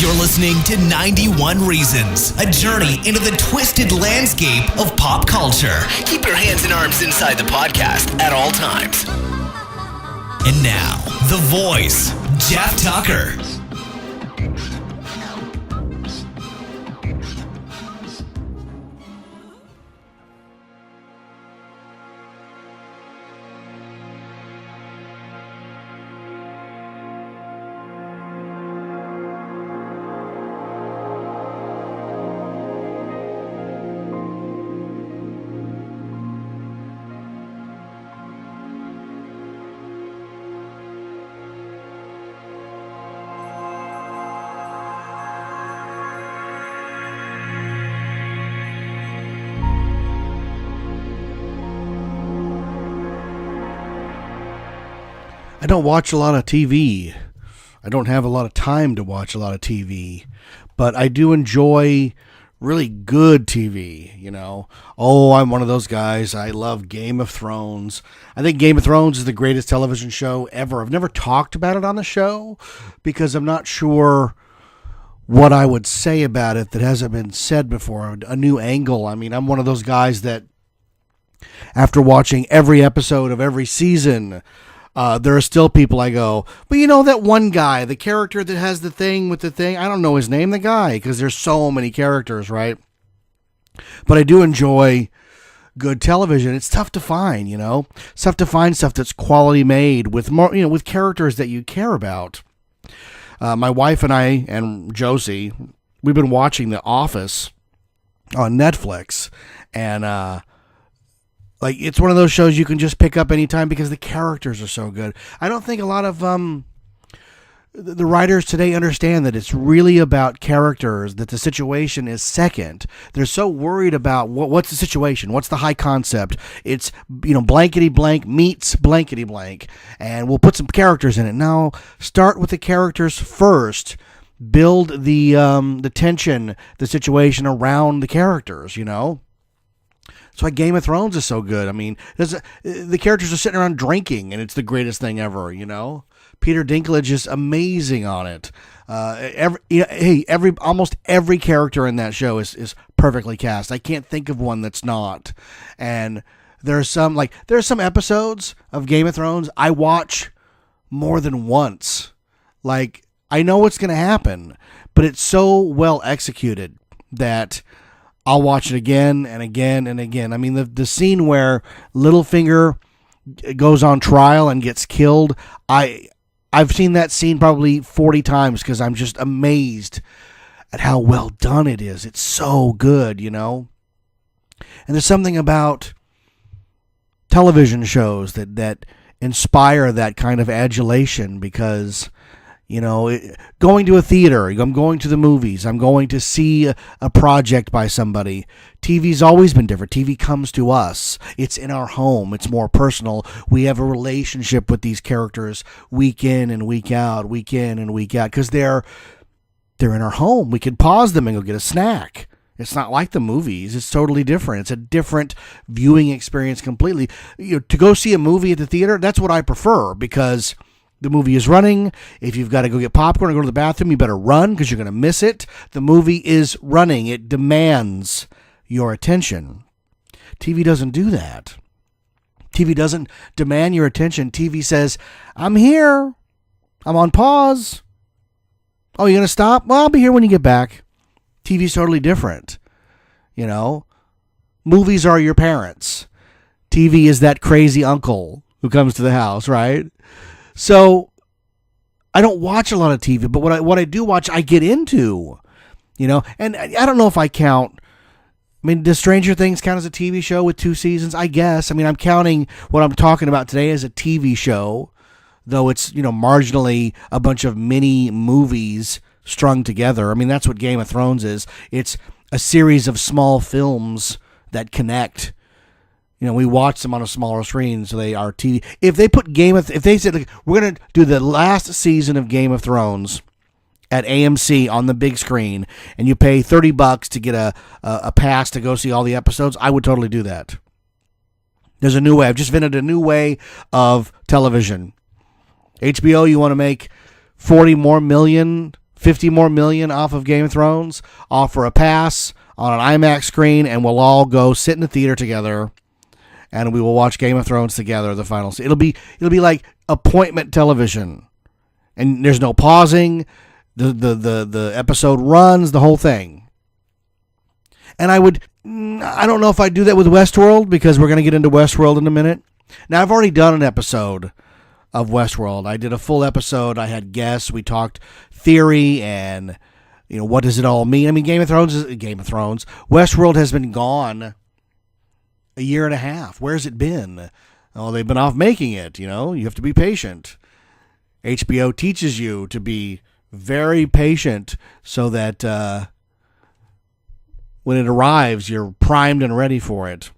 You're listening to 91 Reasons, a journey into the twisted landscape of pop culture. Keep your hands and arms inside the podcast at all times. And now, the voice, Jeff Tucker. I don't watch a lot of TV. I don't have a lot of time to watch a lot of TV, but I do enjoy really good TV, you know. Oh, I'm one of those guys. I love Game of Thrones. I think Game of Thrones is the greatest television show ever. I've never talked about it on the show because I'm not sure what I would say about it that hasn't been said before, a new angle. I mean, I'm one of those guys that after watching every episode of every season, there are still people I go, but you know that one guy, the character that has the thing with the thing, I don't know his name, the guy, because there's so many characters, right? But I do enjoy good television. It's tough to find, you know? It's tough to find stuff that's quality made with more, you know, with characters that you care about. My wife and I and Josie, we've been watching The Office on Netflix, and like, it's one of those shows you can just pick up anytime because the characters are so good. I don't think a lot of the writers today understand that it's really about characters, that the situation is second. They're so worried about what's the situation, what's the high concept. It's, you know, blankety blank meets blankety blank, and we'll put some characters in it. Now, start with the characters first. Build the tension, the situation around the characters, you know? That's why Game of Thrones is so good. I mean, the characters are sitting around drinking, and it's the greatest thing ever, you know? Peter Dinklage is amazing on it. Almost every character in that show is perfectly cast. I can't think of one that's not. And there's some episodes of Game of Thrones I watch more than once. Like, I know what's going to happen, but it's so well executed that I'll watch it again and again and again. I mean, the scene where Littlefinger goes on trial and gets killed, I've seen that scene probably 40 times because I'm just amazed at how well done it is. It's so good, you know? And there's something about television shows that inspire that kind of adulation because, you know, going to a theater, I'm going to the movies, I'm going to see a project by somebody. TV's always been different. TV comes to us. It's in our home. It's more personal. We have a relationship with these characters week in and week out, because they're in our home. We can pause them and go get a snack. It's not like the movies. It's totally different. It's a different viewing experience completely. You know, to go see a movie at the theater, that's what I prefer because the movie is running. If you've got to go get popcorn or go to the bathroom, you better run because you're going to miss it. The movie is running. It demands your attention. TV doesn't do that. TV doesn't demand your attention. TV says, I'm here. I'm on pause. Oh, you're going to stop? Well, I'll be here when you get back. TV's totally different. You know, movies are your parents. TV is that crazy uncle who comes to the house, right? So I don't watch a lot of TV, but what I do watch, I get into, you know, and I don't know if I count. I mean, does Stranger Things count as a TV show with 2 seasons? I guess. I mean, I'm counting what I'm talking about today as a TV show, though it's, you know, marginally a bunch of mini movies strung together. I mean, that's what Game of Thrones is. It's a series of small films that connect. You know, we watch them on a smaller screen, so they are TV. If they said, like, we're going to do the last season of Game of Thrones at AMC on the big screen, and you pay $30 to get a pass to go see all the episodes, I would totally do that. There's a new way. I've just invented a new way of television. HBO, you want to make 40 more million $50 more million off of Game of Thrones, offer a pass on an IMAX screen, and we'll all go sit in the theater together, and we will watch Game of Thrones together. The final season. It'll be like appointment television, and there's no pausing. The episode runs the whole thing. And I don't know if I'd do that with Westworld, because we're going to get into Westworld in a minute. Now, I've already done an episode of Westworld. I did a full episode. I had guests. We talked theory and, what does it all mean? I mean, Game of Thrones. Westworld has been gone a year and a half. Where's it been? Oh, they've been off making it. You have to be patient. HBO teaches you to be very patient so that when it arrives, you're primed and ready for it.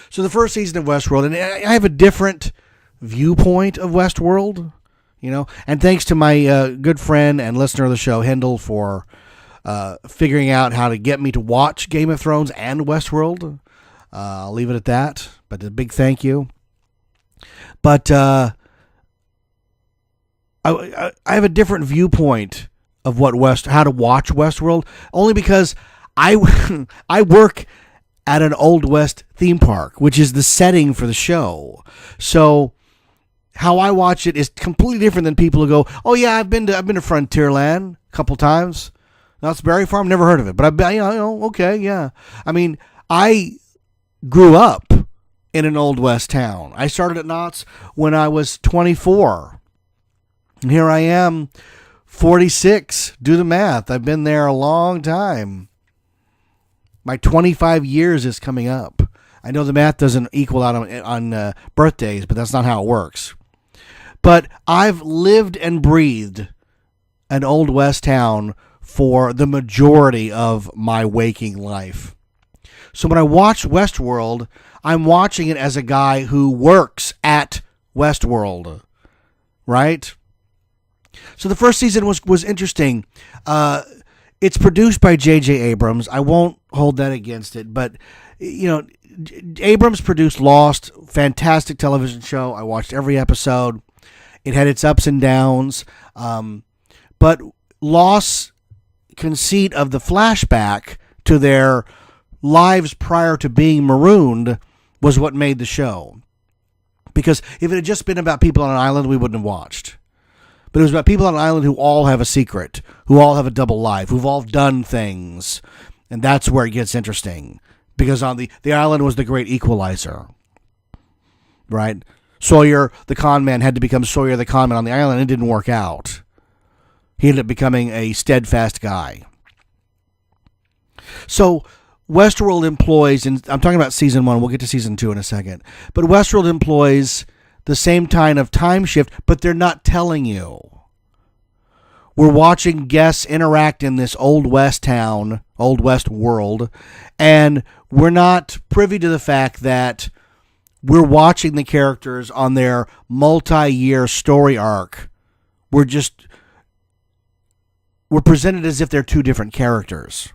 So the first season of Westworld, and I have a different viewpoint of Westworld, and thanks to my good friend and listener of the show, Hendel, for figuring out how to get me to watch Game of Thrones and Westworld. I'll leave it at that, but a big thank you. But I have a different viewpoint of how to watch Westworld, only because I work at an Old West theme park, which is the setting for the show. So how I watch it is completely different than people who go, "Oh yeah, I've been to Frontierland a couple times. Knott's Berry Farm, never heard of it, but I've been, okay, yeah." I mean, I grew up in an Old West town. I started at Knott's when I was 24. And here I am, 46. Do the math. I've been there a long time. My 25 years is coming up. I know the math doesn't equal out on birthdays, but that's not how it works. But I've lived and breathed an Old West town for the majority of my waking life. So when I watch Westworld, I'm watching it as a guy who works at Westworld, right? So the first season was interesting. It's produced by J.J. Abrams. I won't hold that against it, but Abrams produced Lost, fantastic television show. I watched every episode. It had its ups and downs, but Lost's conceit of the flashback to their lives prior to being marooned was what made the show. Because if it had just been about people on an island, we wouldn't have watched. But it was about people on an island who all have a secret, who all have a double life, who've all done things. And that's where it gets interesting. Because on the island was the great equalizer. Right? Sawyer, the con man, had to become Sawyer the con man on the island, and it didn't work out. He ended up becoming a steadfast guy. So Westworld employs, and I'm talking about season 1, we'll get to season 2 in a second, but Westworld employs the same kind of time shift, but they're not telling you. We're watching guests interact in this Old West town, Old West world, and we're not privy to the fact that we're watching the characters on their multi-year story arc. We're presented as if they're two different characters.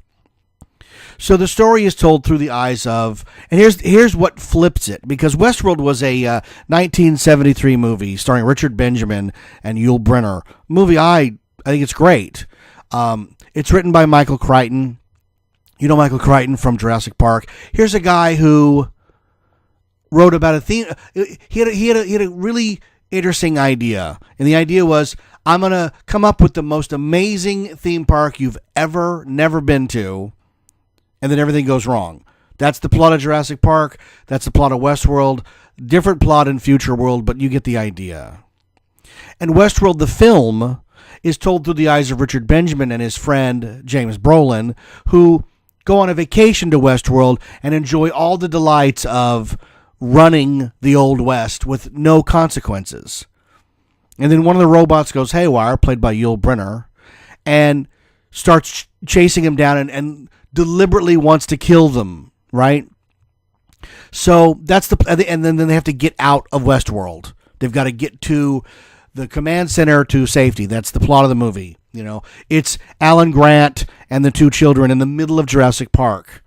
So the story is told through the eyes of, and here's what flips it, because Westworld was a 1973 movie starring Richard Benjamin and Yul Brynner. Movie I think it's great. It's written by Michael Crichton. You know Michael Crichton from Jurassic Park. Here's a guy who wrote about a theme. He had a really interesting idea, and the idea was, I'm gonna come up with the most amazing theme park you've never been to. And then everything goes wrong. That's the plot of Jurassic Park. That's the plot of Westworld. Different plot in Future World, but you get the idea. And Westworld, the film, is told through the eyes of Richard Benjamin and his friend James Brolin, who go on a vacation to Westworld and enjoy all the delights of running the Old West with no consequences. And then one of the robots goes haywire, played by Yul Brynner, and starts chasing him down and deliberately wants to kill them, right? So that's and then they have to get out of Westworld. They've got to get to the command center to safety. That's the plot of the movie. It's Alan Grant and the two children in the middle of Jurassic Park,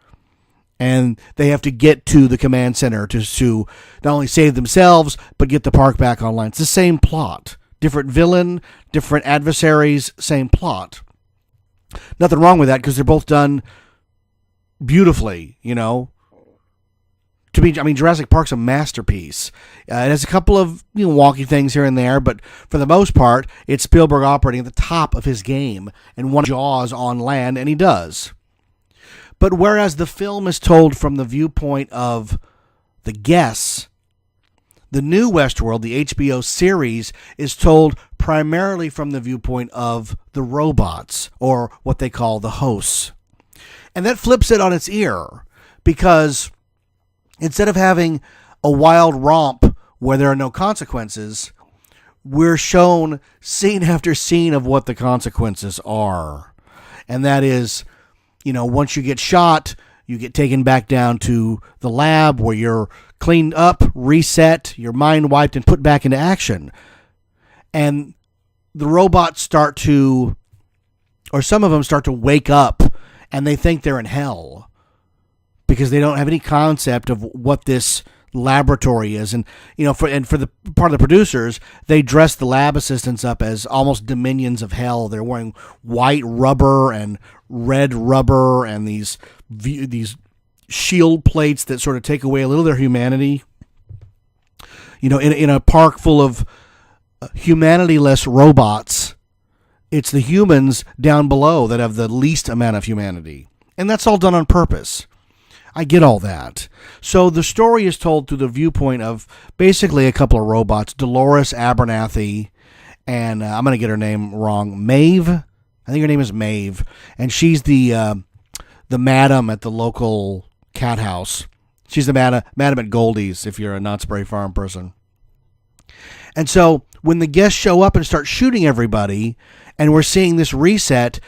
and they have to get to the command center to not only save themselves but get the park back online. It's the same plot, Different villain, different adversaries, same plot. Nothing wrong with that because they're both done beautifully, To me, I mean, Jurassic Park's a masterpiece. It has a couple of wonky things here and there, but for the most part, it's Spielberg operating at the top of his game and one Jaws on land, and he does. But whereas the film is told from the viewpoint of the guests, the new Westworld, the HBO series, is told primarily from the viewpoint of the robots, or what they call the hosts. And that flips it on its ear, because instead of having a wild romp where there are no consequences, we're shown scene after scene of what the consequences are. And that is, once you get shot, you get taken back down to the lab where you're cleaned up, reset, your mind wiped, and put back into action. And the robots start to, or some of them start to wake up, and they think they're in hell because they don't have any concept of what this laboratory is. And for the part of the producers, they dress the lab assistants up as almost dominions of hell. They're wearing white rubber and red rubber and these shield plates that sort of take away a little of their humanity. In a park full of humanity-less robots, it's the humans down below that have the least amount of humanity. And that's all done on purpose. I get all that. So the story is told through the viewpoint of basically a couple of robots, Dolores Abernathy, and I'm going to get her name wrong, Maeve. I think her name is Maeve. And she's the madam at the local cat house. She's the madam at Goldie's, if you're a Knott's Berry Farm person. And so when the guests show up and start shooting everybody, and we're seeing this reset,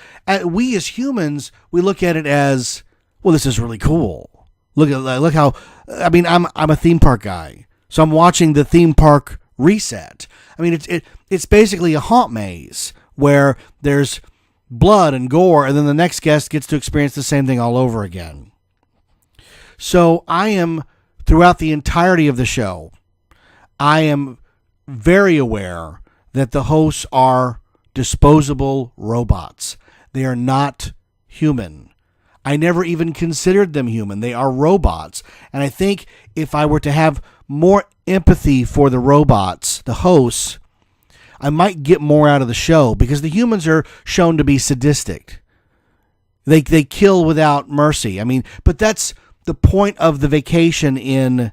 we as humans, we look at it as, well, this is really cool. Look how, I mean, I'm a theme park guy, so I'm watching the theme park reset. I mean, it's basically a haunt maze where there's blood and gore, and then the next guest gets to experience the same thing all over again. So I am, throughout the entirety of the show, I am very aware that the hosts are disposable robots. They are not human. I never even considered them human. They are robots. And I think if I were to have more empathy for the robots, the hosts, I might get more out of the show, because the humans are shown to be sadistic. They kill without mercy. I mean, but that's the point of the vacation in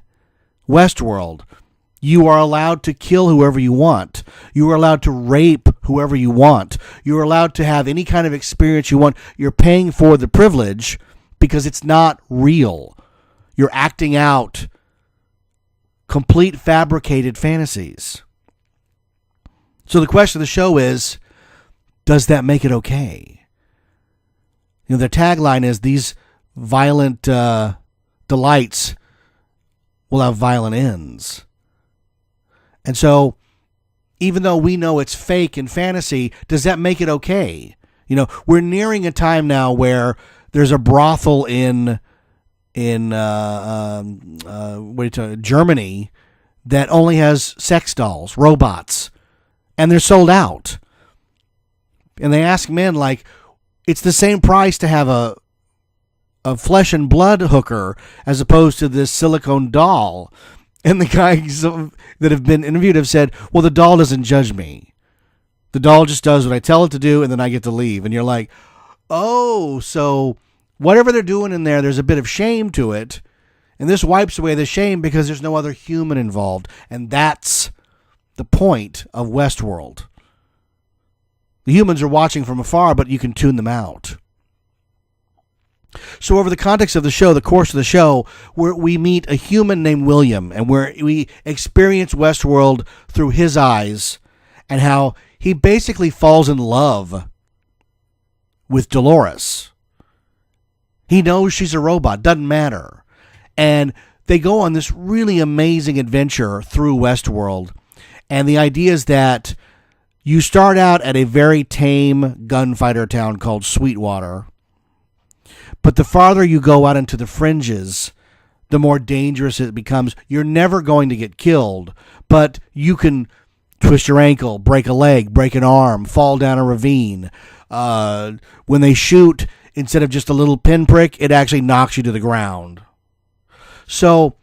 Westworld. You are allowed to kill whoever you want. You are allowed to rape whoever you want. You are allowed to have any kind of experience you want. You're paying for the privilege because it's not real. You're acting out complete fabricated fantasies. So the question of the show is, does that make it okay? Their tagline is, these violent delights will have violent ends. And so, even though we know it's fake and fantasy, does that make it okay? We're nearing a time now where there's a brothel in Germany that only has sex dolls, robots, and they're sold out. And they ask men, like, it's the same price to have a flesh and blood hooker as opposed to this silicone doll. And the guys that have been interviewed have said, well, the doll doesn't judge me. The doll just does what I tell it to do, and then I get to leave. And you're like, oh, so whatever they're doing in there, there's a bit of shame to it. And this wipes away the shame because there's no other human involved. And that's the point of Westworld. The humans are watching from afar, but you can tune them out. So over the context of the show, the course of the show, where we meet a human named William, and where we experience Westworld through his eyes, and how he basically falls in love with Dolores. He knows she's a robot, doesn't matter. And they go on this really amazing adventure through Westworld. And the idea is that you start out at a very tame gunfighter town called Sweetwater. But the farther you go out into the fringes, the more dangerous it becomes. You're never going to get killed, but you can twist your ankle, break a leg, break an arm, fall down a ravine. When they shoot, instead of just a little pinprick, it actually knocks you to the ground. So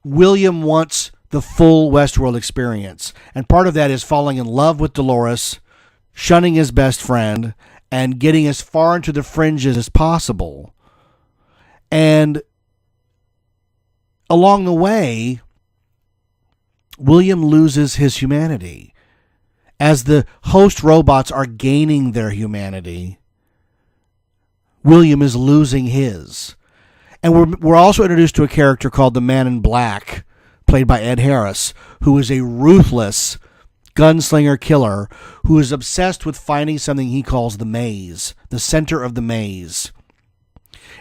William wants the full Westworld experience. And part of that is falling in love with Dolores, shunning his best friend, and getting as far into the fringes as possible. And along the way, William loses his humanity. As the host robots are gaining their humanity, William is losing his. And we're also introduced to a character called the Man in Black, played by Ed Harris, who is a ruthless gunslinger killer who is obsessed with finding something he calls the maze, the center of the maze.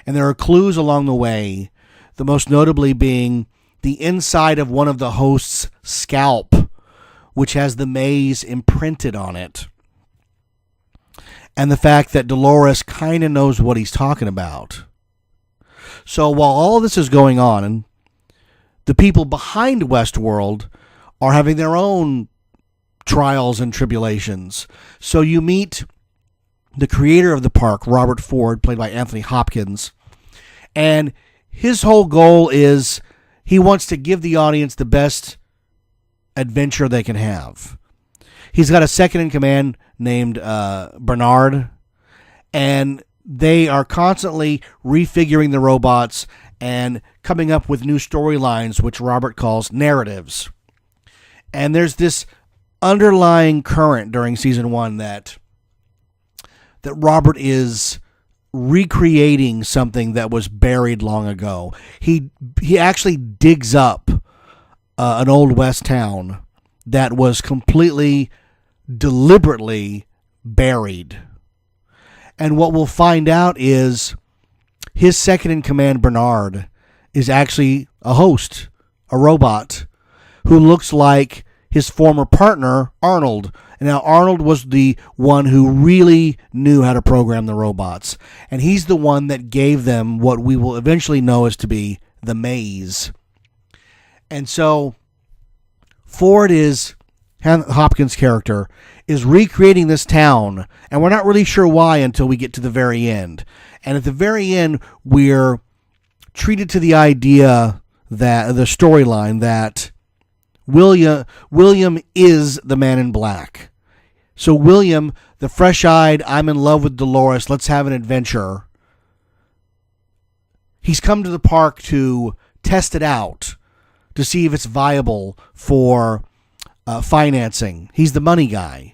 And there are clues along the way, the most notably being the inside of one of the host's scalp, which has the maze imprinted on it. And the fact that Dolores kind of knows what he's talking about. So while all of this is going on, and the people behind Westworld are having their own trials and tribulations. So you meet the creator of the park, Robert Ford, played by Anthony Hopkins. And his whole goal is he wants to give the audience the best adventure they can have. He's got a second in command named Bernard, and they are constantly refiguring the robots and coming up with new storylines, which Robert calls narratives. And there's this underlying current during season 1 that Robert is recreating something that was buried long ago. He actually digs up an old West town that was completely, deliberately buried. And what we'll find out is his second in command, Bernard, is actually a host, a robot, who looks like his former partner, Arnold. And now Arnold was the one who really knew how to program the robots. And he's the one that gave them what we will eventually know as to be the maze. And so Ford Hopkins' character is recreating this town, and we're not really sure why until we get to the very end. And at the very end, we're treated to the idea that the storyline that William is the Man in Black. So William, the fresh-eyed, I'm in love with Dolores, let's have an adventure. He's come to the park to test it out, to see if it's viable for financing. He's the money guy.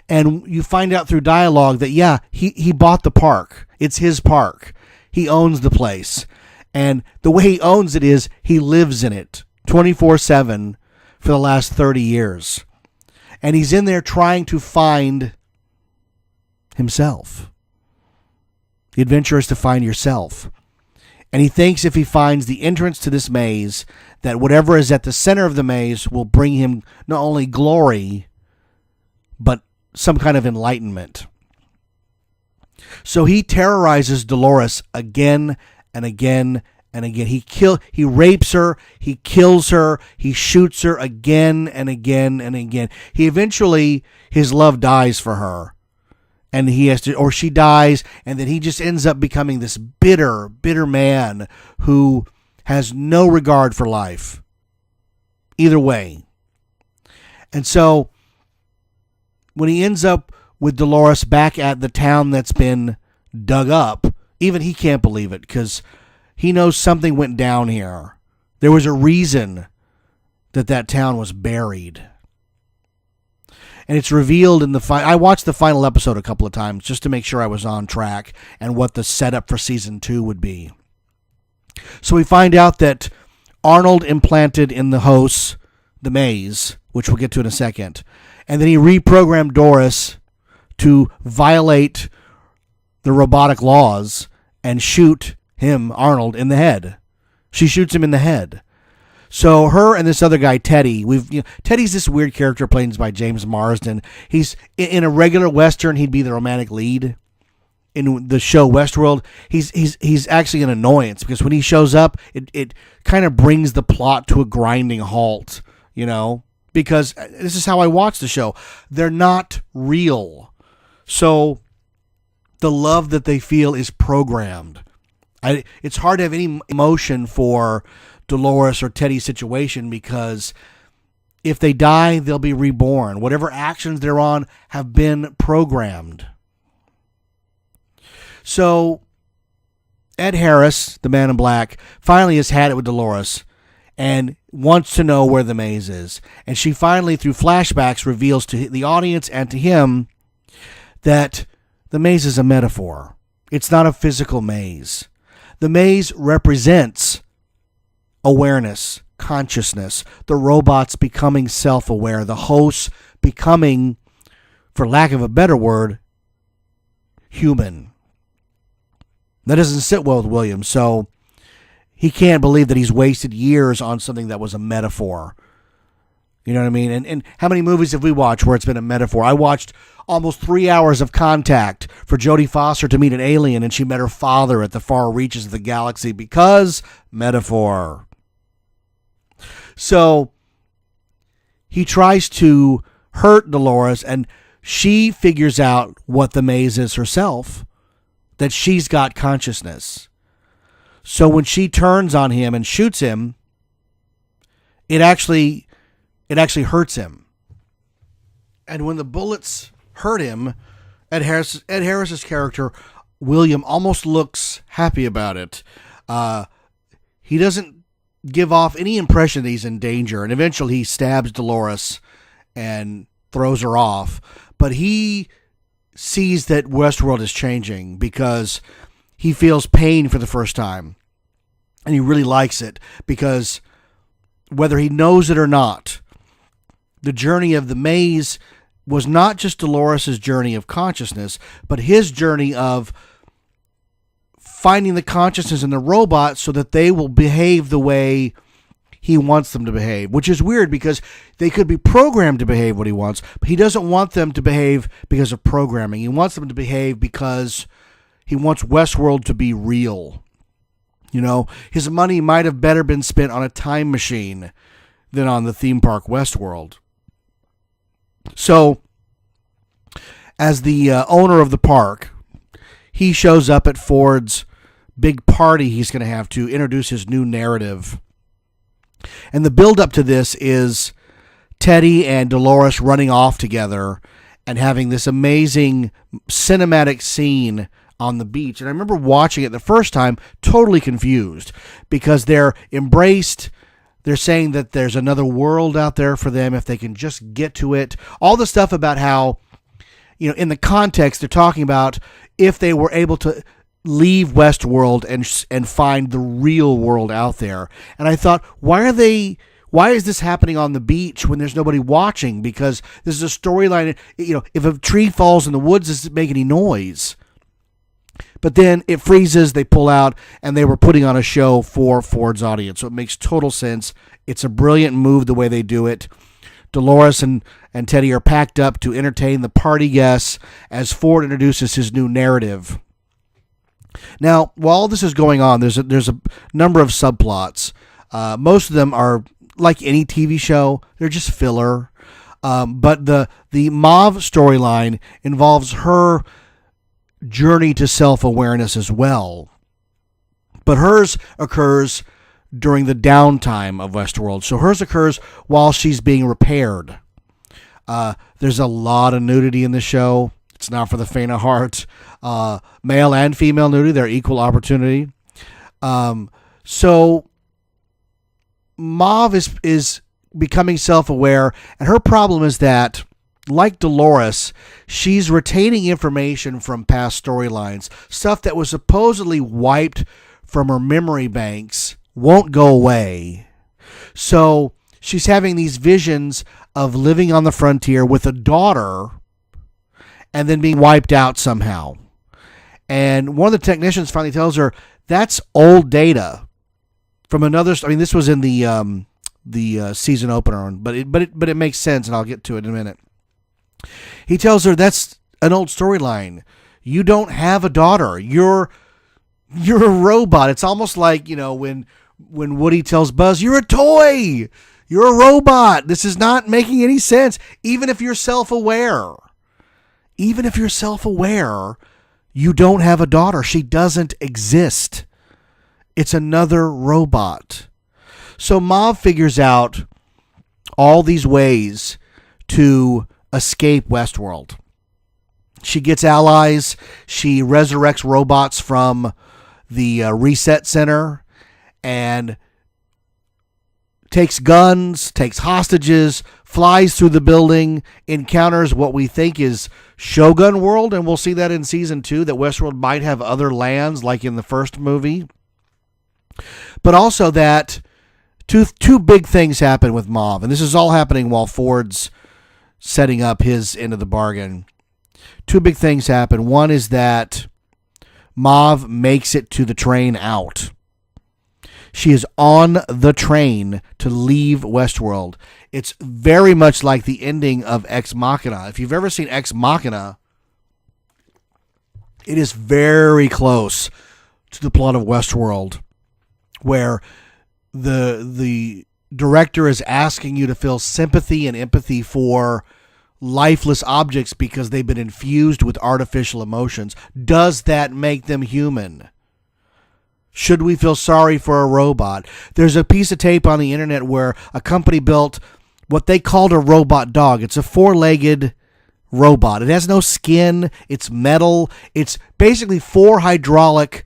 And you find out through dialogue that, yeah, he bought the park. It's his park. He owns the place. And the way he owns it is he lives in it 24/7 for the last 30 years. And he's in there trying to find himself. The adventure is to find yourself. And he thinks if he finds the entrance to this maze, that whatever is at the center of the maze will bring him not only glory, but some kind of enlightenment. So he terrorizes Dolores again and again and again. He rapes her, he kills her, he shoots her again and again and again. His love dies for her. And or she dies, and then he just ends up becoming this bitter, bitter man who has no regard for life. Either way. And so when he ends up with Dolores back at the town that's been dug up, even he can't believe it because he knows something went down here. There was a reason that town was buried. And it's revealed in I watched the final episode a couple of times just to make sure I was on track and what the setup for season 2 would be. So we find out that Arnold implanted in the hosts the maze, which we'll get to in a second. And then he reprogrammed Doris to violate the robotic laws and shoot him, Arnold, in the head. She shoots him in the head. So her and this other guy, Teddy, Teddy's this weird character played by James Marsden. He's in a regular Western, he'd be the romantic lead. In the show Westworld, he's actually an annoyance because when he shows up, it kind of brings the plot to a grinding halt, because this is how I watch the show. They're not real. So the love that they feel is programmed. It's hard to have any emotion for Dolores or Teddy's situation because if they die, they'll be reborn. Whatever actions they're on have been programmed. So Ed Harris, the man in black, finally has had it with Dolores and wants to know where the maze is. And she finally, through flashbacks, reveals to the audience and to him that the maze is a metaphor. It's not a physical maze. The maze represents awareness, consciousness, the robots becoming self-aware, the hosts becoming, for lack of a better word, human. That doesn't sit well with William, so he can't believe that he's wasted years on something that was a metaphor. You know what I mean? And how many movies have we watched where it's been a metaphor? I watched almost 3 hours of Contact for Jodie Foster to meet an alien, and she met her father at the far reaches of the galaxy because metaphor. So he tries to hurt Dolores, and she figures out what the maze is herself, that she's got consciousness. So when she turns on him and shoots him, it actually hurts him. And when the bullets hurt him, Ed Harris's character, William, almost looks happy about it. He doesn't give off any impression that he's in danger, and eventually he stabs Dolores and throws her off. But he sees that Westworld is changing because he feels pain for the first time. And he really likes it because whether he knows it or not, the journey of the maze was not just Dolores' journey of consciousness, but his journey of finding the consciousness in the robot so that they will behave the way he wants them to behave, which is weird because they could be programmed to behave what he wants, but he doesn't want them to behave because of programming. He wants them to behave because he wants Westworld to be real. You know, his money might have better been spent on a time machine than on the theme park Westworld. So, as the owner of the park, he shows up at Ford's big party he's going to have to introduce his new narrative. And the build-up to this is Teddy and Dolores running off together and having this amazing cinematic scene on the beach. And I remember watching it the first time totally confused because they're embraced. They're saying that there's another world out there for them if they can just get to it. All the stuff about how, you know, in the context, they're talking about if they were able to leave Westworld and find the real world out there. And I thought, why is this happening on the beach when there's nobody watching? Because this is a storyline. You know, if a tree falls in the woods, does it make any noise? But then it freezes, they pull out, and they were putting on a show for Ford's audience. So it makes total sense. It's a brilliant move the way they do it. Dolores and Teddy are packed up to entertain the party guests as Ford introduces his new narrative. Now, while all this is going on, there's a number of subplots. Most of them are like any TV show. They're just filler. But the Mauve storyline involves her journey to self-awareness as well. But hers occurs during the downtime of Westworld. So hers occurs while she's being repaired. There's a lot of nudity in the show. It's not for the faint of heart. Male and female nudity, they're equal opportunity. So Mauve is becoming self-aware, and her problem is that, like Dolores, she's retaining information from past storylines. Stuff that was supposedly wiped from her memory banks won't go away. So she's having these visions of living on the frontier with a daughter and then being wiped out somehow. And one of the technicians finally tells her that's old data from another. I mean, this was in the season opener, but it makes sense, and I'll get to it in a minute. He tells her that's an old storyline. You don't have a daughter. You're a robot. It's almost like, you know, when Woody tells Buzz, "You're a toy. You're a robot. This is not making any sense. Even if you're self-aware, you don't have a daughter. She doesn't exist. It's another robot. So Mav figures out all these ways to escape Westworld. She gets allies. She resurrects robots from the reset center and takes guns, takes hostages, flies through the building, encounters what we think is Shogun World, and we'll see that in season 2, that Westworld might have other lands like in the first movie. But also that two big things happen with Mav, and this is all happening while Ford's setting up his end of the bargain. Two big things happen. One is that Mav makes it to the train out. She is on the train to leave Westworld. It's very much like the ending of Ex Machina. If you've ever seen Ex Machina, it is very close to the plot of Westworld, where the director is asking you to feel sympathy and empathy for lifeless objects because they've been infused with artificial emotions. Does that make them human? Should we feel sorry for a robot? There's a piece of tape on the internet where a company built what they called a robot dog. It's a 4-legged robot. It has no skin. It's metal. It's basically 4 hydraulic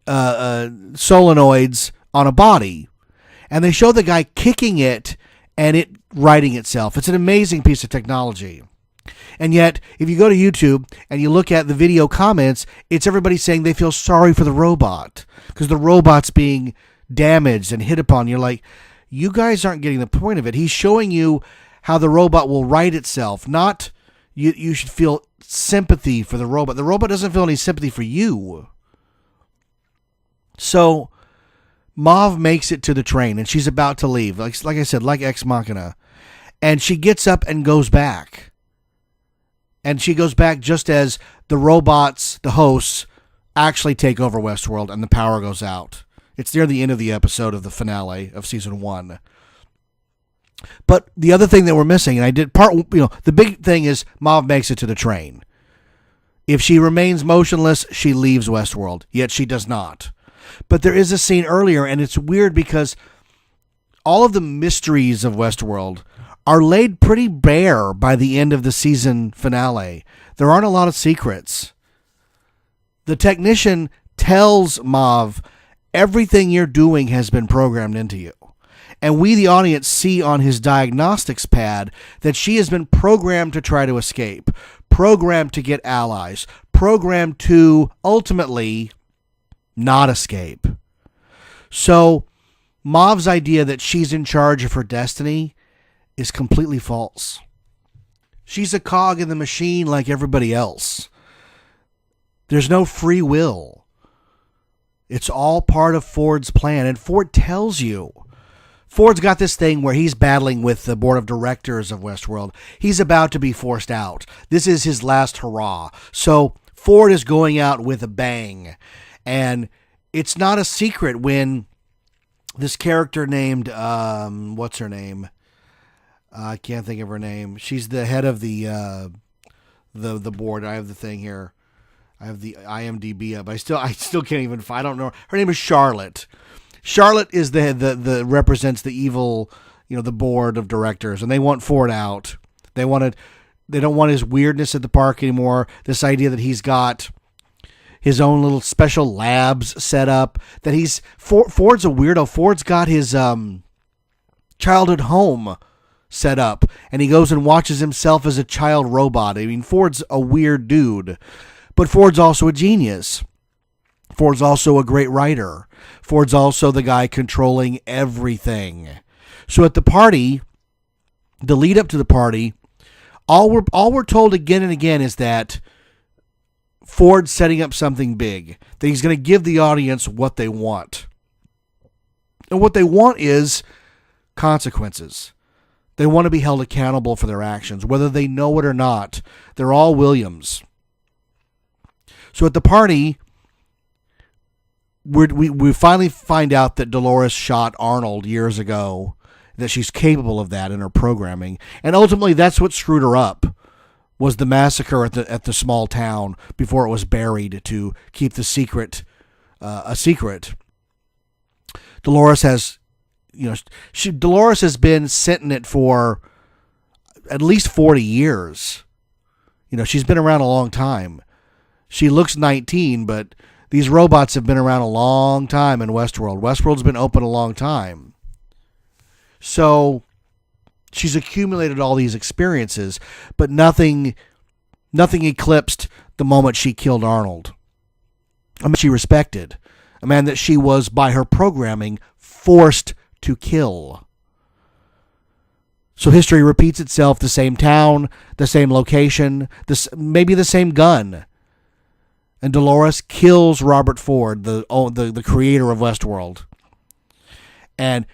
solenoids on a body. And they show the guy kicking it and it righting itself. It's an amazing piece of technology. And yet, if you go to YouTube and you look at the video comments, it's everybody saying they feel sorry for the robot because the robot's being damaged and hit upon. You're like, you guys aren't getting the point of it. He's showing you how the robot will right itself, not you should feel sympathy for the robot. The robot doesn't feel any sympathy for you. So Mav makes it to the train and she's about to leave. Like I said, like Ex Machina. And she gets up and goes back. And she goes back just as the robots, the hosts, actually take over Westworld and the power goes out. It's near the end of the episode of the finale of season 1. But the other thing that we're missing, and the big thing is Mav makes it to the train. If she remains motionless, she leaves Westworld, yet she does not. But there is a scene earlier, and it's weird because all of the mysteries of Westworld are laid pretty bare by the end of the season finale. There aren't a lot of secrets. The technician tells Mav, everything you're doing has been programmed into you. And we, the audience, see on his diagnostics pad that she has been programmed to try to escape, programmed to get allies, programmed to ultimately not escape. So Mav's idea that she's in charge of her destiny is completely false. She's a cog in the machine like everybody else. There's no free will. It's all part of Ford's plan, and Ford tells you. Ford's got this thing where he's battling with the board of directors of Westworld. He's about to be forced out. This is his last hurrah. So Ford is going out with a bang. And it's not a secret when this character named, what's her name? I can't think of her name. She's the head of the board. I have the thing here. I have the IMDb up. I still can't even find. I don't know. Her name is Charlotte. Charlotte is the represents the evil, the board of directors, and they want Ford out. They don't want his weirdness at the park anymore. This idea that he's got his own little special labs set up. That Ford's a weirdo. Ford's got his childhood home set up, and he goes and watches himself as a child robot. I mean, Ford's a weird dude, but Ford's also a genius. Ford's also a great writer. Ford's also the guy controlling everything. So at the party, the lead up to the party, all we're told again and again is that Ford's setting up something big, that he's going to give the audience what they want. And what they want is consequences. They want to be held accountable for their actions, whether they know it or not. They're all Williams. So at the party, we finally find out that Dolores shot Arnold years ago. that she's capable of that in her programming. And ultimately, that's what screwed her up, was the massacre at the small town before it was buried to keep the secret a secret. Dolores has, Dolores has been sitting it for at least 40 years. She's been around a long time. She looks 19, but these robots have been around a long time in Westworld. Westworld's been open a long time. So she's accumulated all these experiences, but nothing eclipsed the moment she killed Arnold. A man she respected. A man that she was, by her programming, forced to kill. So history repeats itself, the same town, the same location, maybe the same gun. And Dolores kills Robert Ford, the creator of Westworld. And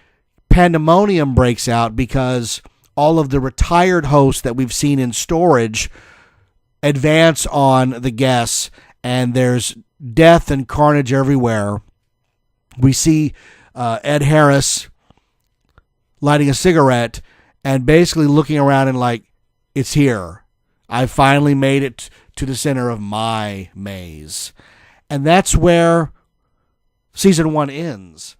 pandemonium breaks out because all of the retired hosts that we've seen in storage advance on the guests, and there's death and carnage everywhere. We see Ed Harris lighting a cigarette and basically looking around and like, it's here. I finally made it to the center of my maze. And that's where season 1 ends.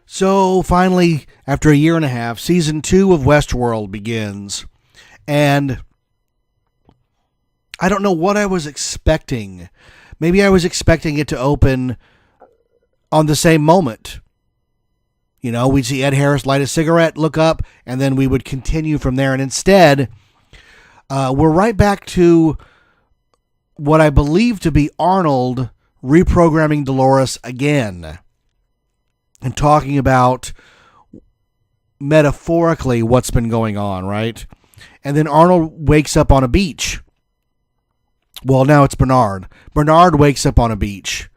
So finally, after a year and a half, season 2 of Westworld begins. And I don't know what I was expecting. Maybe I was expecting it to open on the same moment. We'd see Ed Harris light a cigarette, look up, and then we would continue from there. And instead, we're right back to what I believe to be Arnold reprogramming Dolores again. And talking about, metaphorically, what's been going on, right? And then Arnold wakes up on a beach. Well, now it's Bernard. Bernard wakes up on a beach.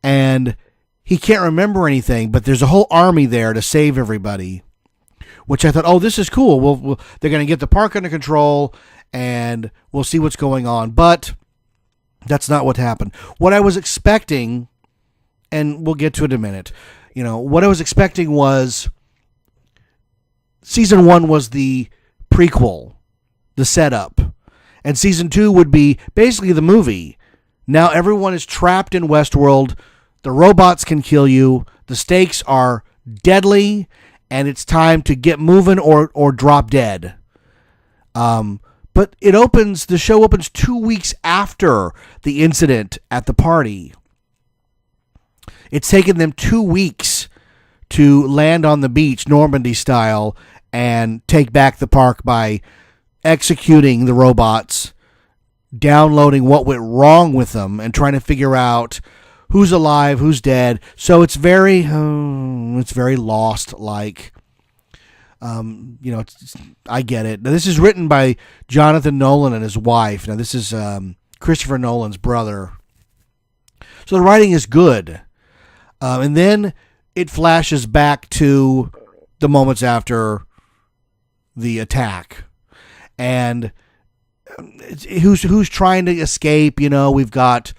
And he can't remember anything, but there's a whole army there to save everybody. Which I thought, oh, this is cool. They're going to get the park under control, and we'll see what's going on. But that's not what happened. What I was expecting, and we'll get to it in a minute, what I was expecting was season 1 was the prequel, the setup. And season 2 would be basically the movie. Now everyone is trapped in Westworld. The robots can kill you. The stakes are deadly. And it's time to get moving or drop dead. But the show opens 2 weeks after the incident at the party. It's taken them 2 weeks to land on the beach, Normandy style, and take back the park by executing the robots, downloading what went wrong with them, and trying to figure out who's alive, who's dead. So it's very Lost-like. I get it. Now, this is written by Jonathan Nolan and his wife. Now, this is Christopher Nolan's brother. So the writing is good. And then it flashes back to the moments after the attack. And who's trying to escape? We've got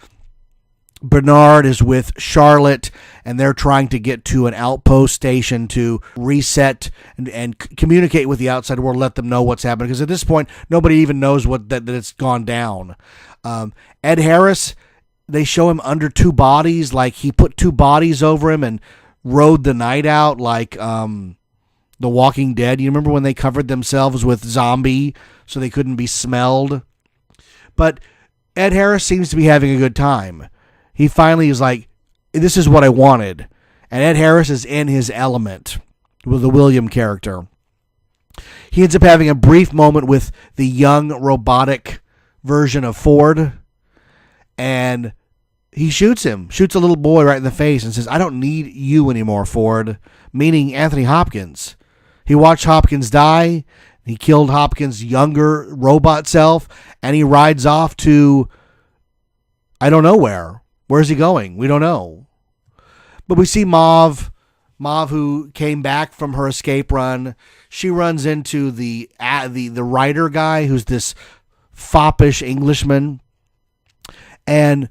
Bernard is with Charlotte, and they're trying to get to an outpost station to reset and communicate with the outside world, let them know what's happening. Because at this point, nobody even knows that it's gone down. Ed Harris, they show him under 2 bodies, like he put 2 bodies over him and rode the night out like The Walking Dead. You remember when they covered themselves with zombie so they couldn't be smelled? But Ed Harris seems to be having a good time. He finally is like, this is what I wanted. And Ed Harris is in his element with the William character. He ends up having a brief moment with the young robotic version of Ford. And he shoots a little boy right in the face and says, I don't need you anymore, Ford. Meaning Anthony Hopkins. He watched Hopkins die. He killed Hopkins' younger robot self. And he rides off to I don't know where. Where's he going? We don't know. But we see Mauve, who came back from her escape run. She runs into the writer guy, who's this foppish Englishman. And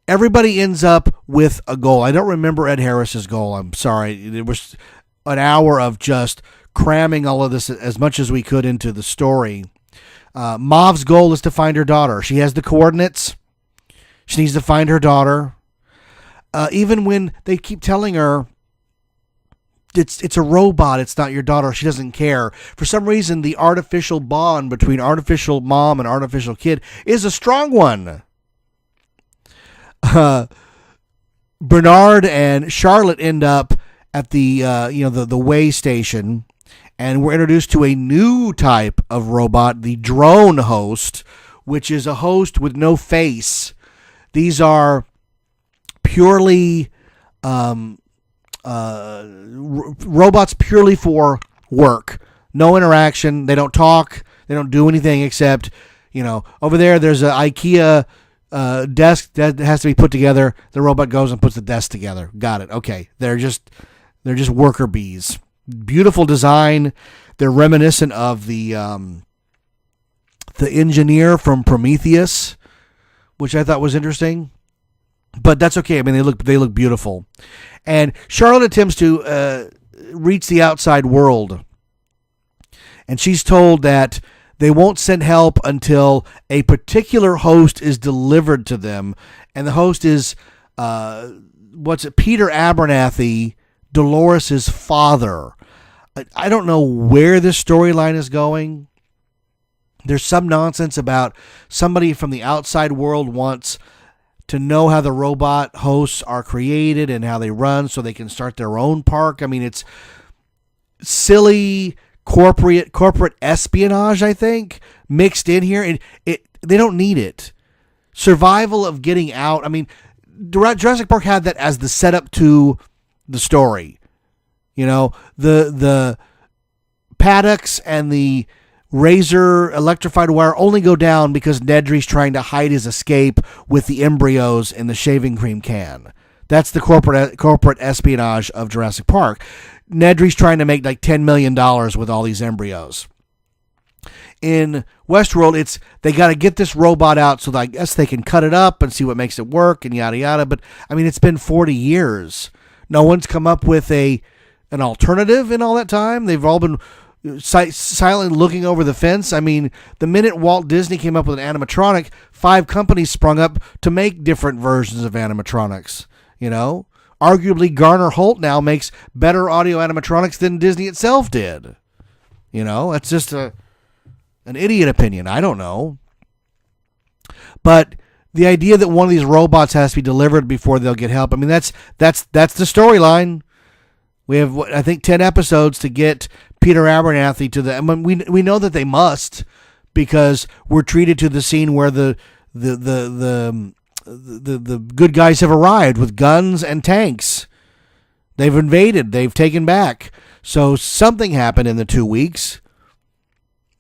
everybody ends up with a goal. I don't remember Ed Harris's goal. I'm sorry. It was an hour of just cramming all of this as much as we could into the story. Mauve's goal is to find her daughter. She has the coordinates. She needs to find her daughter. Even when they keep telling her it's a robot, it's not your daughter, she doesn't care. For some reason, the artificial bond between artificial mom and artificial kid is a strong one. Bernard and Charlotte end up at the way station, and we're introduced to a new type of robot, the drone host, which is a host with no face. These are purely robots purely for work. No interaction. They don't talk. They don't do anything except, over there's an IKEA desk that has to be put together. The robot goes and puts the desk together. Got it. Okay. They're just worker bees. Beautiful design. They're reminiscent of the engineer from Prometheus, which I thought was interesting. But that's okay. I mean, they look beautiful. And Charlotte attempts to reach the outside world. And she's told that they won't send help until a particular host is delivered to them. And the host is, Peter Abernathy, Dolores' father. I don't know where this storyline is going. There's some nonsense about somebody from the outside world wants to know how the robot hosts are created and how they run so they can start their own park. I mean, it's silly corporate espionage, I think, mixed in here. And they don't need it. Survival of getting out. I mean, Jurassic Park had that as the setup to the story. The paddocks and the razor electrified wire only go down because Nedry's trying to hide his escape with the embryos in the shaving cream can. That's the corporate espionage of Jurassic Park. Nedry's trying to make like $10 million with all these embryos. In Westworld, they got to get this robot out so that I guess they can cut it up and see what makes it work and yada yada. But I mean, it's been 40 years. No one's come up with an alternative in all that time. They've all been silently looking over the fence. I mean, the minute Walt Disney came up with an animatronic, 5 companies sprung up to make different versions of animatronics. Arguably Garner Holt now makes better audio animatronics than Disney itself did. That's just an idiot opinion. I don't know. But the idea that one of these robots has to be delivered before they'll get help, I mean, that's the storyline. We have, I think, 10 episodes to get Peter Abernathy to the. I mean, we know that they must, because we're treated to the scene where the good guys have arrived with guns and tanks. They've invaded. They've taken back. So something happened in the 2 weeks.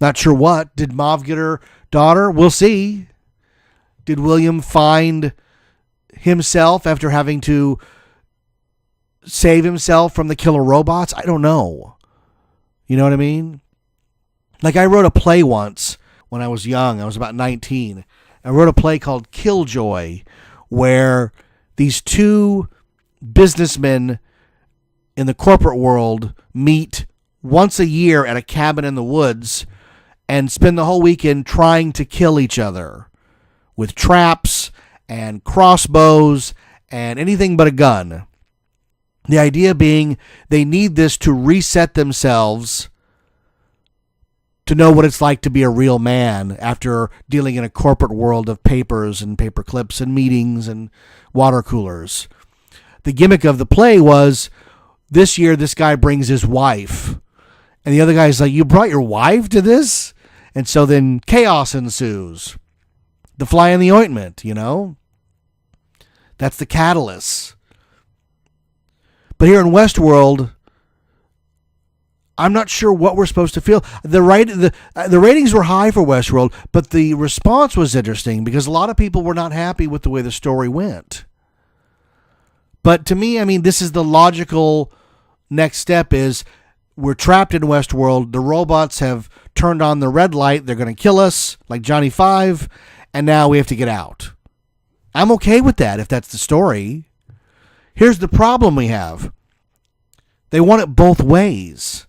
Not sure what. Did Mauve get her daughter? We'll see. Did William find himself after having to save himself from the killer robots? I don't know. You know what I mean? Like, I wrote a play once when I was young. I was about 19. I wrote a play called Killjoy, where these 2 businessmen in the corporate world meet once a year at a cabin in the woods and spend the whole weekend trying to kill each other with traps and crossbows and anything but a gun. The idea being they need this to reset themselves to know what it's like to be a real man after dealing in a corporate world of papers and paper clips and meetings and water coolers. The gimmick of the play was this year this guy brings his wife. And the other guy's like, you brought your wife to this? And so then chaos ensues. The fly in the ointment, That's the catalyst. But here in Westworld, I'm not sure what we're supposed to feel. The ratings were high for Westworld, but the response was interesting because a lot of people were not happy with the way the story went. But to me, I mean, this is the logical next step is we're trapped in Westworld. The robots have turned on the red light. They're going to kill us like Johnny Five, and now we have to get out. I'm okay with that if that's the story. Here's the problem we have. They want it both ways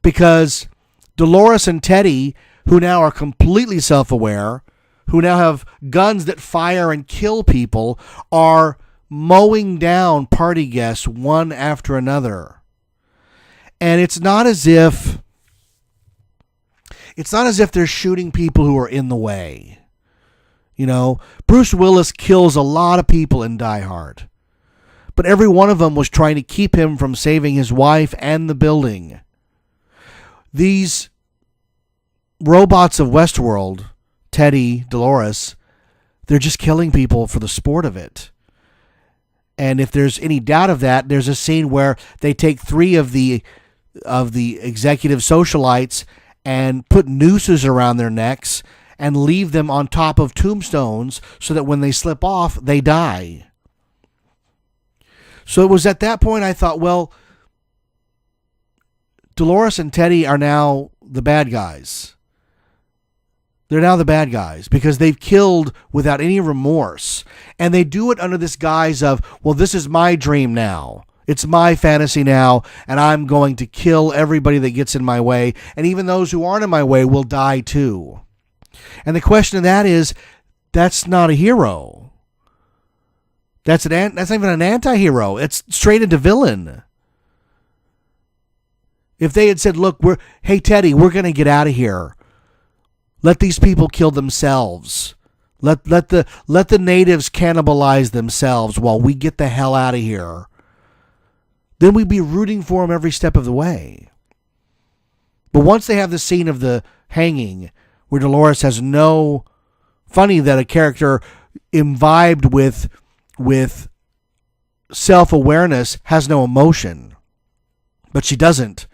because Dolores and Teddy, who now are completely self-aware, who now have guns that fire and kill people, are mowing down party guests one after another. And it's not as if they're shooting people who are in the way. You know, Bruce Willis kills a lot of people in Die Hard. But every one of them was trying to keep him from saving his wife and the building. These robots of Westworld, Teddy, Dolores, they're just killing people for the sport of it. And if there's any doubt of that, there's a scene where they take 3 of the executive socialites and put nooses around their necks and leave them on top of tombstones so that when they slip off, they die. So it was at that point I thought, well, Dolores and Teddy are now the bad guys. They're now the bad guys because they've killed without any remorse. And they do it under this guise of, well, this is my dream now. It's my fantasy now, and I'm going to kill everybody that gets in my way. And even those who aren't in my way will die too. And the question of that is, that's not a hero. That's not even an anti-hero. It's straight into villain. If they had said, look, hey, Teddy, we're going to get out of here. Let these people kill themselves. Let the natives cannibalize themselves while we get the hell out of here. Then we'd be rooting for them every step of the way. But once they have the scene of the hanging, where Dolores has no... Funny that a character imbibed with self-awareness has no emotion. But she doesn't.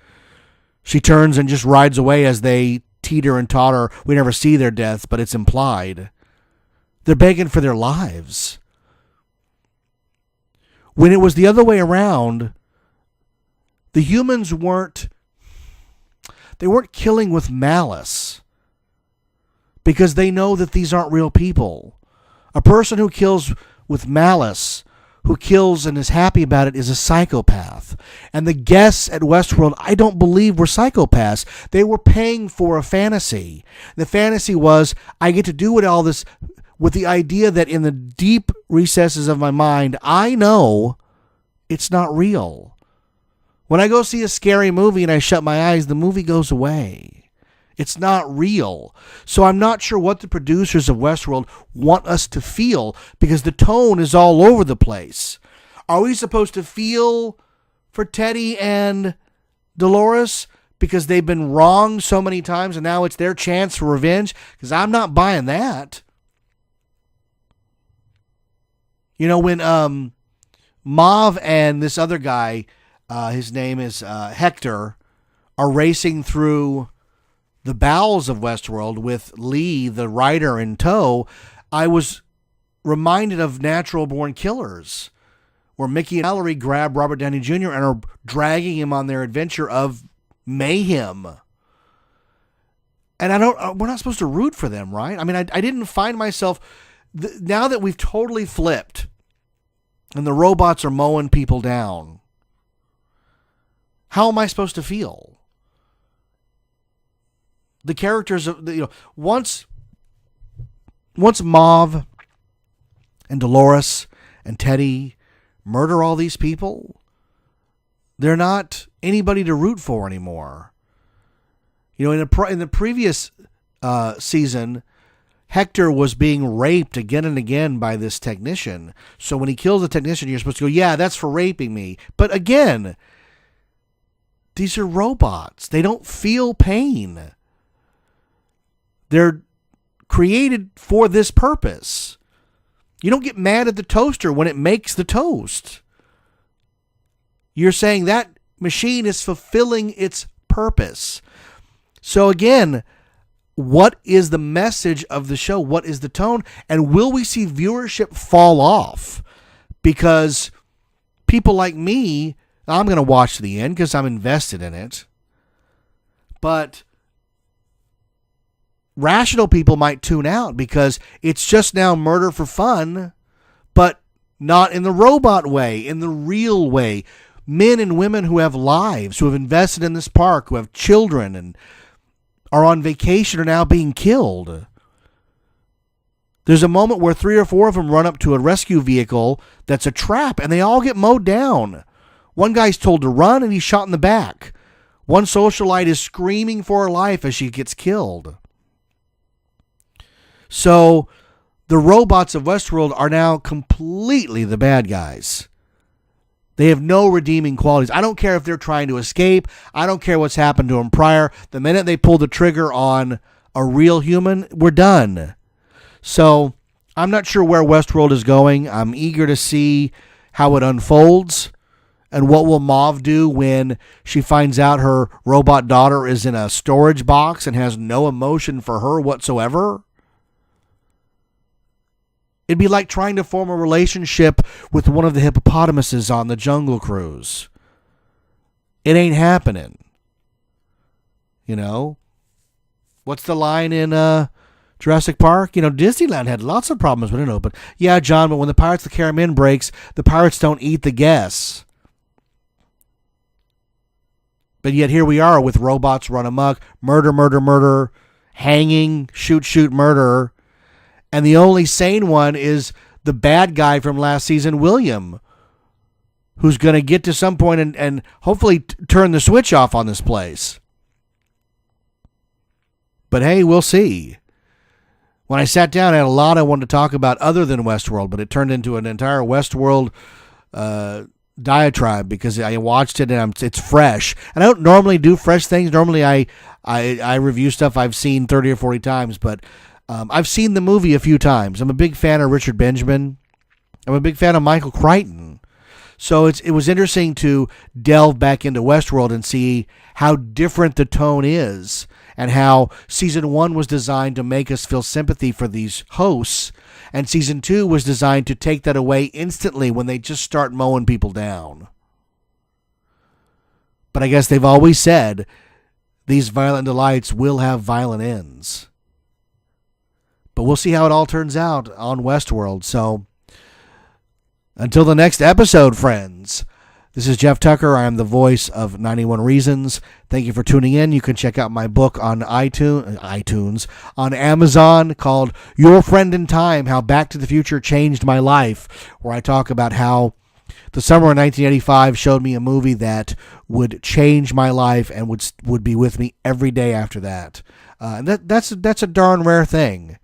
She turns and just rides away as they teeter and totter. We never see their deaths, but it's implied. They're begging for their lives. When it was the other way around, the humans weren't killing with malice because they know that these aren't real people. A person who kills with malice, who kills and is happy about it, is a psychopath. And the guests at Westworld, I don't believe, were psychopaths. They were paying for a fantasy. The fantasy was, I get to do all this with the idea that in the deep recesses of my mind, I know it's not real. When I go see a scary movie and I shut my eyes, the movie goes away. It's not real. So I'm not sure what the producers of Westworld want us to feel because the tone is all over the place. Are we supposed to feel for Teddy and Dolores because they've been wronged so many times and now it's their chance for revenge? Because I'm not buying that. You know, when Mav and this other guy, his name is Hector, are racing through the bowels of Westworld with Lee, the writer, in tow, I was reminded of Natural Born Killers, where Mickey and Mallory grab Robert Downey Jr. and are dragging him on their adventure of mayhem. And we're not supposed to root for them, right? I mean, I didn't find myself, now that we've totally flipped and the robots are mowing people down, how am I supposed to feel? The characters of once Mauve and Dolores and Teddy murder all these people, they're not anybody to root for anymore. You know, in the previous season, Hector was being raped again and again by this technician. So when he kills the technician, you're supposed to go, yeah, that's for raping me. But again, these are robots. They don't feel pain. They're created for this purpose. You don't get mad at the toaster when it makes the toast. You're saying that machine is fulfilling its purpose. So again, what is the message of the show? What is the tone? And will we see viewership fall off? Because people like me, I'm going to watch to the end because I'm invested in it. But rational people might tune out because it's just now murder for fun, but not in the robot way, in the real way. Men and women who have lives, who have invested in this park, who have children and are on vacation are now being killed. There's a moment where 3 or 4 of them run up to a rescue vehicle that's a trap, and they all get mowed down. One guy's told to run, and he's shot in the back. One socialite is screaming for her life as she gets killed. So the robots of Westworld are now completely the bad guys. They have no redeeming qualities. I don't care if they're trying to escape. I don't care what's happened to them prior. The minute they pull the trigger on a real human, we're done. So I'm not sure where Westworld is going. I'm eager to see how it unfolds. And what will Mauve do when she finds out her robot daughter is in a storage box and has no emotion for her whatsoever? It'd be like trying to form a relationship with one of the hippopotamuses on the Jungle Cruise. It ain't happening. You know? What's the line in Jurassic Park? You know, Disneyland had lots of problems when it opened. Yeah, John, but when the Pirates of the Caribbean breaks, the pirates don't eat the guests. But yet here we are with robots run amok, murder, murder, murder, hanging, shoot, shoot, murder. And the only sane one is the bad guy from last season, William, who's going to get to some point and hopefully turn the switch off on this place. But hey, we'll see. When I sat down, I had a lot I wanted to talk about other than Westworld, but it turned into an entire Westworld diatribe because I watched it and it's fresh. And I don't normally do fresh things. Normally I review stuff I've seen 30 or 40 times, but I've seen the movie a few times. I'm a big fan of Richard Benjamin. I'm a big fan of Michael Crichton. So it was interesting to delve back into Westworld and see how different the tone is and how season 1 was designed to make us feel sympathy for these hosts, and season 2 was designed to take that away instantly when they just start mowing people down. But I guess they've always said these violent delights will have violent ends. But we'll see how it all turns out on Westworld. So until the next episode, friends, this is Jeff Tucker. I am the voice of 91 Reasons. Thank you for tuning in. You can check out my book on iTunes, on Amazon, called Your Friend in Time, How Back to the Future Changed My Life, where I talk about how the summer of 1985 showed me a movie that would change my life and would be with me every day after that. And that's a darn rare thing.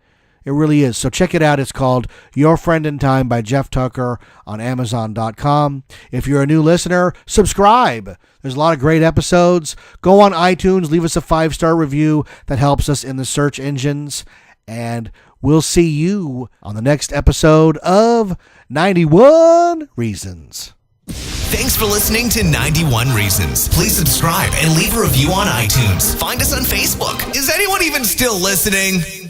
It really is. So check it out. It's called Your Friend in Time by Jeff Tucker on Amazon.com. If you're a new listener, subscribe. There's a lot of great episodes. Go on iTunes. Leave us a 5-star review. That helps us in the search engines. And we'll see you on the next episode of 91 Reasons. Thanks for listening to 91 Reasons. Please subscribe and leave a review on iTunes. Find us on Facebook. Is anyone even still listening?